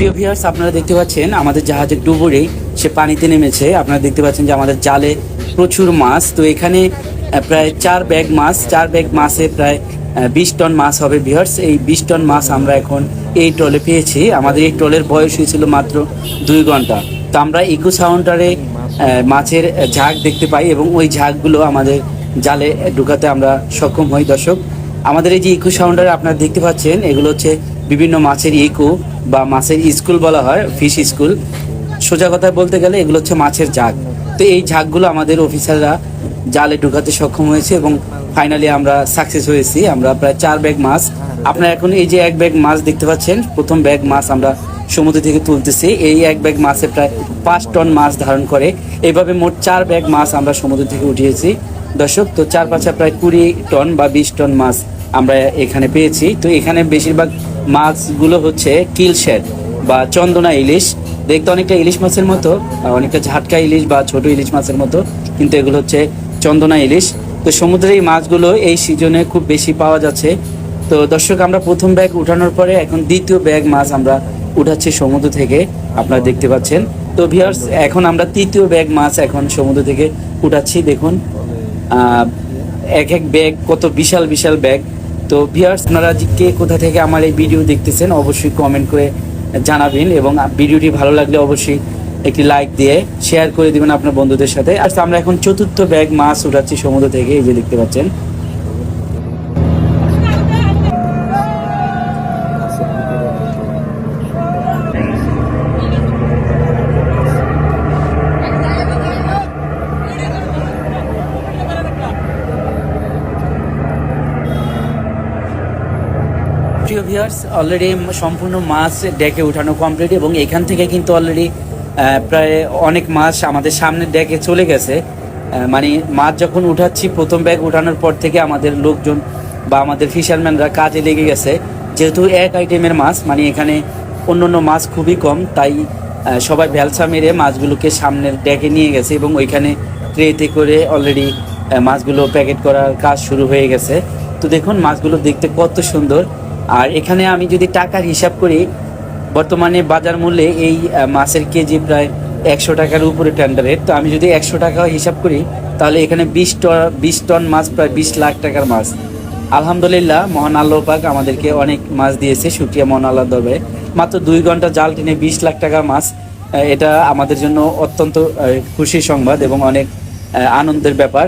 প্রিয় ভিউয়ার্স, আপনারা দেখতে পাচ্ছেন আমাদের জাহাজের ডুবুরি সে পানিতে নেমেছে। আপনারা দেখতে পাচ্ছেন যে আমাদের জালে প্রচুর মাছ। তো এখানে প্রায় 4 ব্যাগ মাছে প্রায় 20 টন মাছ হবে ভিউয়ার্স। এই 20 টন মাছ আমরা এখন এই ট্রলে পেয়েছি। আমাদের এই ট্রলের বয়স হয়েছিল মাত্র 2 ঘন্টা। তো আমরা ইকো সাউন্ডারে মাছের ঝাঁক দেখতে পাই এবং ওই ঝাঁকগুলো আমাদের জালে ঢুকাতে আমরা সক্ষম হই। দর্শক, আমাদের এই যে ইকো সাউন্ডারে আপনারা দেখতে পাচ্ছেন, এগুলো হচ্ছে বিভিন্ন মাছের ইকো বা মাছের স্কুল বলা হয়, ফিশ স্কুল। সোজা কথায় বলতে গেলে এগুলো হচ্ছে মাছের ঝাঁক। তো এই ঝাঁকগুলো আমাদের অফিসাররা জালে ঢুকাতে সক্ষম হয়েছে এবং ফাইনালি আমরা সাকসেস হয়েছি। আমরা প্রায় 4 ব্যাগ মাছ, আপনারা এখন এই যে 1 ব্যাগ মাছ দেখতে পাচ্ছেন, প্রথম ব্যাগ মাছ আমরা সমুদ্র থেকে তুলতেছি। এই 1 ব্যাগ মাছে প্রায় 5 টন মাছ ধারণ করে। এইভাবে মোট 4 ব্যাগ মাছ আমরা সমুদ্র থেকে উঠিয়েছি দর্শক। তো 4-5 প্রায় 20 টন বা 20 টন মাছ আমরা এখানে পেয়েছি। তো এখানে বেশিরভাগ মাছগুলো হচ্ছে কিলশেড বা চন্দনা ইলিশ। দেখতে অনেকটা ইলিশ মাছের মতো, অনেকটা ঝাটকা ইলিশ বা ছোট ইলিশ মাছের মতো, কিন্তু এগুলো হচ্ছে চন্দনা ইলিশ। তো সমুদ্রের এই মাছগুলো এই সিজনে খুব বেশি পাওয়া যাচ্ছে। তো দর্শক, আমরা প্রথম ব্যাগ উঠানোর পরে এখন দ্বিতীয় ব্যাগ মাছ আমরা উঠাচ্ছি সমুদ্র থেকে, আপনারা দেখতে পাচ্ছেন। তো ভিউয়ার্স, এখন আমরা তৃতীয় ব্যাগ মাছ এখন সমুদ্র থেকে উঠাচ্ছি। দেখুন এক ব্যাগ কত বিশাল বিশাল ব্যাগ। তো ভিউয়ার্স, আপনারা কে কোথা থেকে আমার এই ভিডিও দেখতেছেন অবশ্যই কমেন্ট করে জানাবেন এবং ভিডিওটি ভালো লাগলে অবশ্যই একটি লাইক দিয়ে শেয়ার করে দিবেন আপনার বন্ধুদের সাথে। আর আমরা এখন চতুর্থ ব্যাগ মাছ উঠাচ্ছি সমুদ্র থেকে, এই যে দেখতে পাচ্ছেন। প্রিয় ভিউয়ার্স, অলরেডি সম্পূর্ণ মাছ ডেকে উঠানো কমপ্লিট এবং এখান থেকে কিন্তু অলরেডি প্রায় অনেক মাছ আমাদের সামনের ডেকে চলে গেছে। মানে মাছ যখন উঠাচ্ছি প্রথম ব্যাগ উঠানোর পর থেকে আমাদের লোকজন বা আমাদের ফিশারম্যানরা কাজে লেগে গেছে। যেহেতু এক আইটেমের মাছ, মানে এখানে অন্য মাছ খুবই কম, তাই সবাই ভ্যালসা মেরে মাছগুলোকে সামনের ডেকে নিয়ে গেছে এবং ওইখানে ট্রেতে করে অলরেডি মাছগুলো প্যাকেট করার কাজ শুরু হয়ে গেছে। তো দেখুন মাছগুলো দেখতে কত সুন্দর। আর এখানে আমি যদি টাকার হিসাব করি, বর্তমানে বাজার মূল্যে এই মাছের কেজি প্রায় 100 টাকার উপরে টেন্ডারের। তো আমি যদি 100 টাকা হিসাব করি, তাহলে এখানে 20 টন মাছ, প্রায় 20 লাখ টাকার মাছ। আলহামদুলিল্লাহ, মহান আল্লাহ পাক আমাদেরকে অনেক মাছ দিয়েছে, শুকরিয়া মহান আল্লাহ দরবারে। মাত্র 2 ঘন্টা জাল টেনে 20 লাখ টাকার মাছ, এটা আমাদের জন্য অত্যন্ত খুশির সংবাদ এবং অনেক আনন্দের ব্যাপার।